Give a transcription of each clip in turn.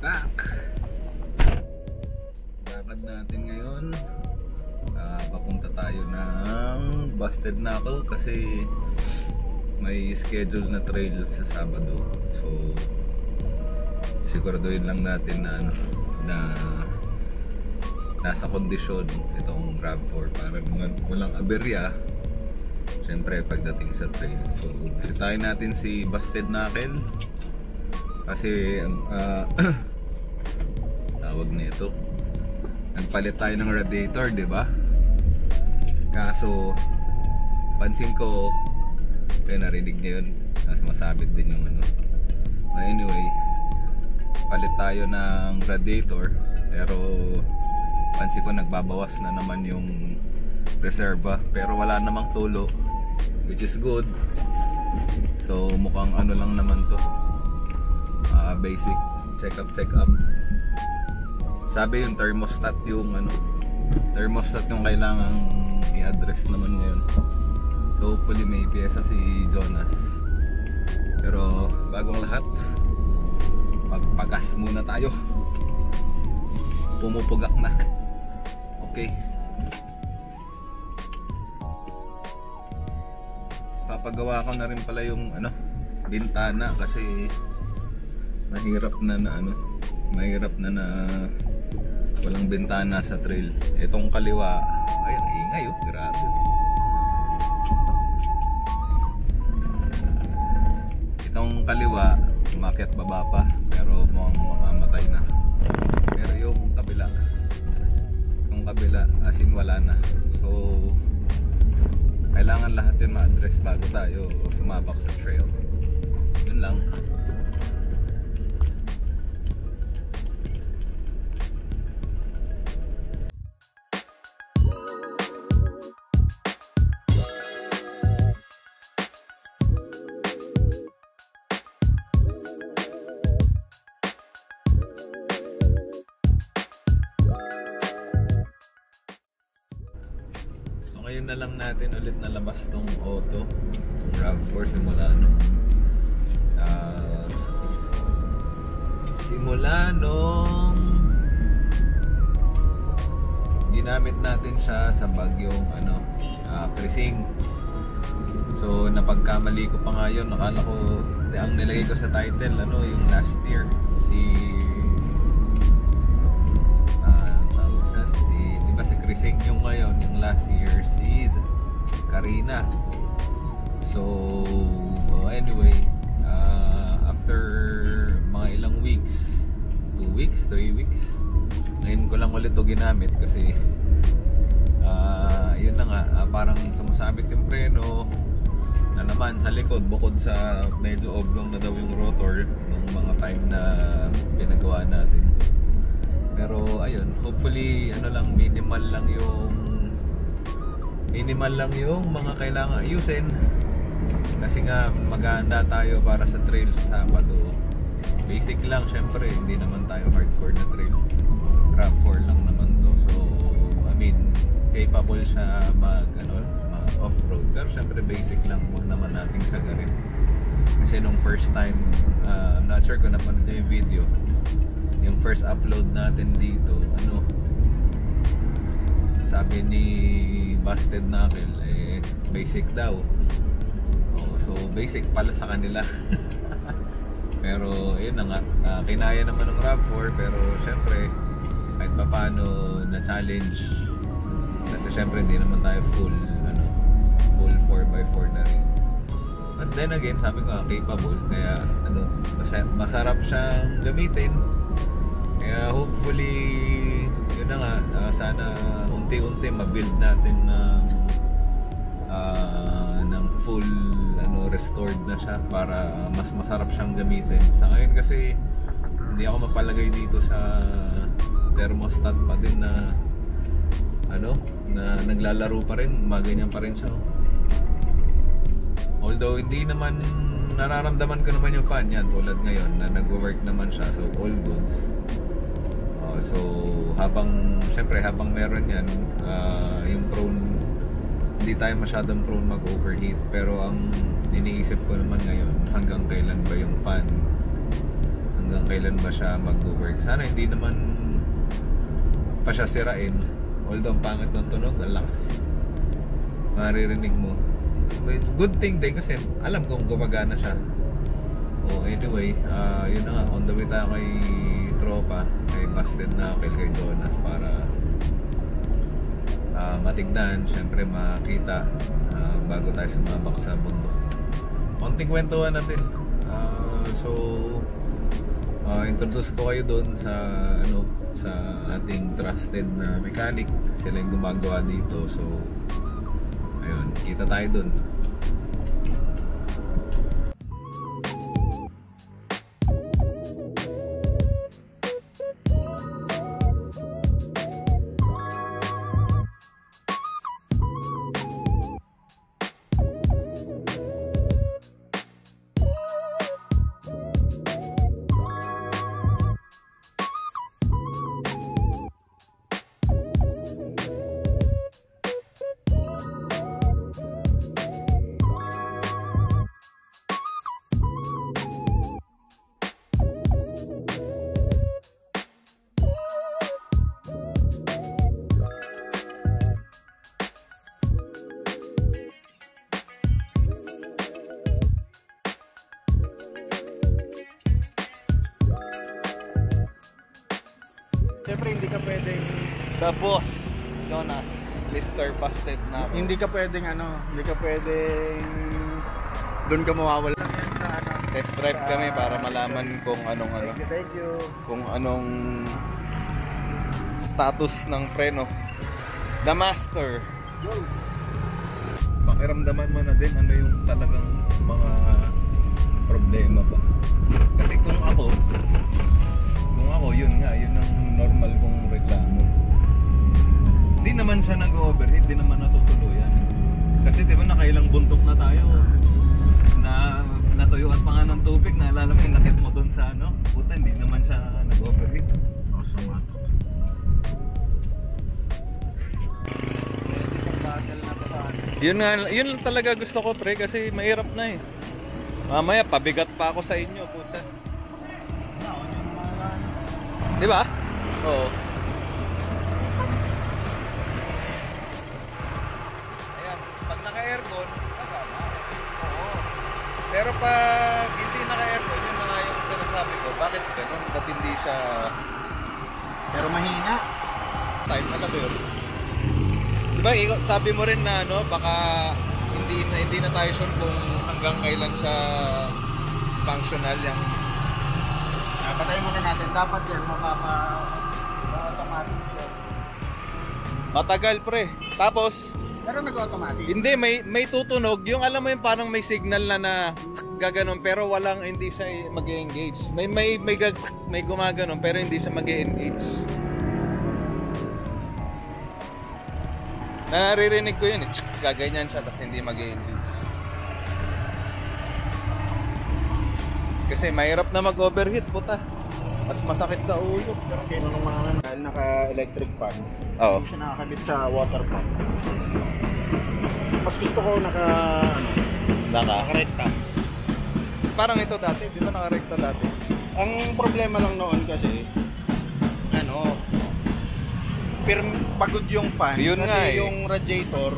back. Lakad natin ngayon. Papunta tayo ng Busted Knuckle kasi may schedule na trail sa Sabado. So siguraduhin lang natin na nasa kondisyon itong RAV4 para walang aberya syempre pagdating sa trail. So bisitahin natin si Busted Knuckle kasi tawag nito, nagpalit tayo ng radiator, di ba? Kaso pansin ko, narinig niyo yun, masabit din yung ano. Anyway, palit tayo ng radiator pero pansin ko nagbabawas na naman yung reserva pero wala namang tulo, which is good. So mukhang ano lang naman to, basic check up. Sabi yung thermostat yung kailangang i-address naman ngayon. So hopefully may pyesa si Jonas. Pero bagong lahat, magpagas muna tayo. Pumupugak na. Okay. Papagawa ko na rin pala yung bintana kasi mahirap na walang bintana sa trail. Itong kaliwa, ay ang ingay oh, grabe. Itong kaliwa, umakyat baba pa pero mukhang mamamatay na. Pero yung kabila as in wala na. So kailangan lahat yun ma-address bago tayo sumabak sa trail. Yun lang. Ngayon na lang natin ulit nalabas tong auto, tong RAV4 simula nung ginamit natin siya sa bagyong Krising. So napagkamali ko pa nga yun, nakala ko ang nilagay ko sa title yung last year si Krising, yung ngayon, yung last year si Karina. So anyway, after mga ilang weeks, 2 weeks, 3 weeks, ngayon ko lang ulit ito ginamit kasi yun na nga, parang sumasabit yung preno na naman sa likod, bukod sa medyo oblong na daw yung rotor nung mga time na pinagawa natin. Pero ayun, hopefully minimal lang yung mga kailangan ayusin kasi nga maghahanda tayo para sa trail sa Sabado. Basic lang syempre, hindi naman tayo hardcore na trail, RAV4 lang naman to. So I mean, capable siya mag off-road pero syempre basic lang, huwag naman nating sagarin kasi nung first time, I'm not sure kung napanood nyo yung video, yung first upload natin dito, sabi ni Busted Knuckle, basic daw. So basic pala sa kanila. Pero yun na nga, kinaya naman ng RAV4 pero syempre kahit pa paano na challenge kasi syempre hindi naman tayo full 4x4 na rin. But then again, sabi ko capable, kaya masarap siyang gamitin. Kaya hopefully yun na nga, sana unti-unti mabuild natin ng full restored na siya para mas masarap siyang gamitin. Sa ngayon kasi hindi ako mapalagay dito sa thermostat pa din na na naglalaro pa rin, maganyan pa rin siya. Although hindi naman nararamdaman ko naman yung fan yan tulad ngayon na nag-work naman siya, so all good. So syempre habang meron yan, yung prone, hindi tayo masyadong prone mag-overheat. Pero ang iniisip ko naman ngayon, hanggang kailan ba yung fan hanggang kailan ba siya mag-work. Sana hindi naman pa siya sirain. Although ang pangit ng tunog, ang lakas. Maririnig mo. Good thing din kasi alam kong gumagana siya. Anyway, yun na nga, on the way tayo kay tropa, kay Busted Knuckle, kay Jonas para matignan, syempre makita bago tayo sumabak sa bundok. Konting kwentuhan natin. Introduce ko kayo doon sa sa ating trusted na mechanic. Sila yung gumagawa dito. So ayun, kita tayo doon. Siyempre hindi ka pwedeng The boss, Jonas, Mr. Busted Knuckle. hindi ka pwedeng doon ka mawawala sa Test drive kami para malaman kung anong Thank you. kung anong status ng preno. The master. Pakiramdaman mo na din ano yung talagang mga problema ba. Kasi kung ako yun ang normal kong reklamo. Hindi naman siya nag-overheat, hindi naman natutuluyan. Kasi di ba nakailang buntok na tayo na natuyuan pa nga ng tubig, naalala mo yung nakit mo doon sa puta, hindi naman siya nag-overheat. Sumato. Yun talaga gusto ko pre, kasi mahirap na eh. Mamaya pabigat pa ako sa inyo, putsa. Di ba? Oo. Ayan, pag naka-aircon, kasama. Oo. Pero pag hindi naka-aircon, yun na nga yung sinasabi ko. Bakit ganun? Ba't hindi siya... Pero mahina. Time na ba yun? Diba, sabi mo rin na baka hindi na tayo sure kung hanggang kailan siya functional yung... Patayin muna natin. Dapat yan, mapapa-automatic siya. Matagal pre. Tapos, Pero nag-automatic. hindi, may tutunog. Yung alam mo yung parang may signal na gaganon pero hindi siya mag-engage. May gumaganon pero hindi siya mag-engage. Naririnig ko yun eh. Gaganyan siya tapos hindi mag-engage. Kasi mahirap na mag-overheat, puta. Mas masakit sa ulo. Pero kinunungan dahil naka-electric fan. Oo. Hindi siya nakakabit sa water pump. Mas gusto ko naka-rekta. Parang ito dati, di ba naka-rekta dati? Ang problema lang noon kasi, pagod yung fan. Yun kasi nga eh. yung radiator,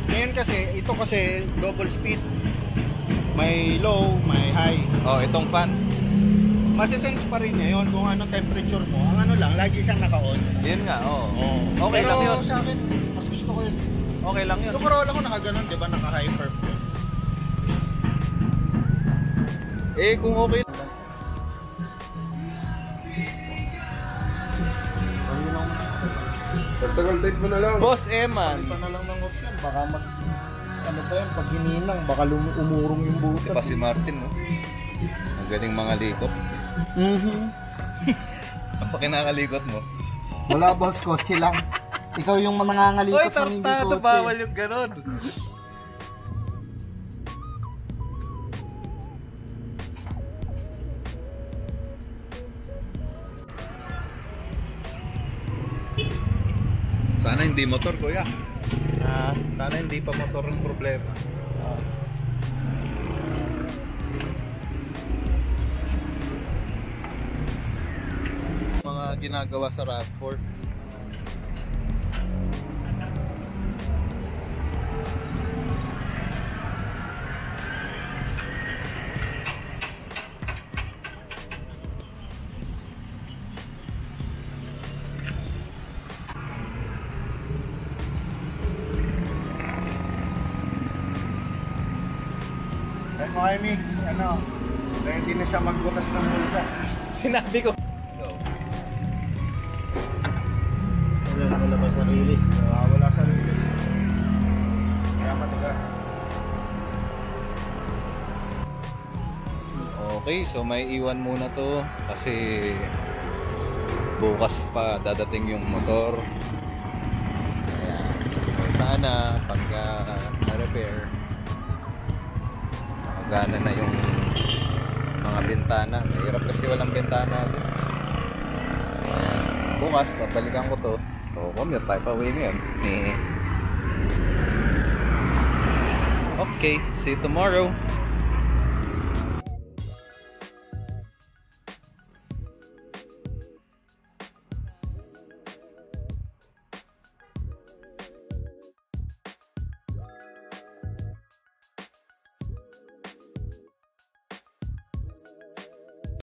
ngayon kasi, ito kasi double speed. May low, may high. Oh, itong fan. Masisense pa rin niya yun kung ano temperature mo. Ang lagi siyang naka-on. Yun nga, oo. Okay Pero lang yun. sa akin, mas gusto ko yun. Okay lang yun. Yung Corolla ko nakaganon, di ba? Naka-high perf yun. Kung okay. Tagal date mo na lang. Boss Eman. Palitan na lang ng off yan. Baka pag hininang, baka umurong yung butas. Diba si Martin, no? Ang galing mga likot. Ang pa kinakalikot mo? Wala boss, kotse lang. Ikaw yung mangangalikot ng hindi kotse. Oy, bawal yung ganon. Sana hindi motor, kuya. Sana hindi pa motor ang problema. ginagawa sa RAV4. Ay mo kay Mix, ano, ready na siya magbukas ng bulsa. Sinabi ko. Wala ba sa release? Wala sa release. Kaya matigas. Okay, so may iwan muna to kasi bukas pa dadating yung motor. Kaya sana pagka na-repair gana na yung mga bintana. Mahirap kasi walang bintana. Bukas, babalikan ko to. So, commute tayo pa uwi ngayon. Okay, see you tomorrow.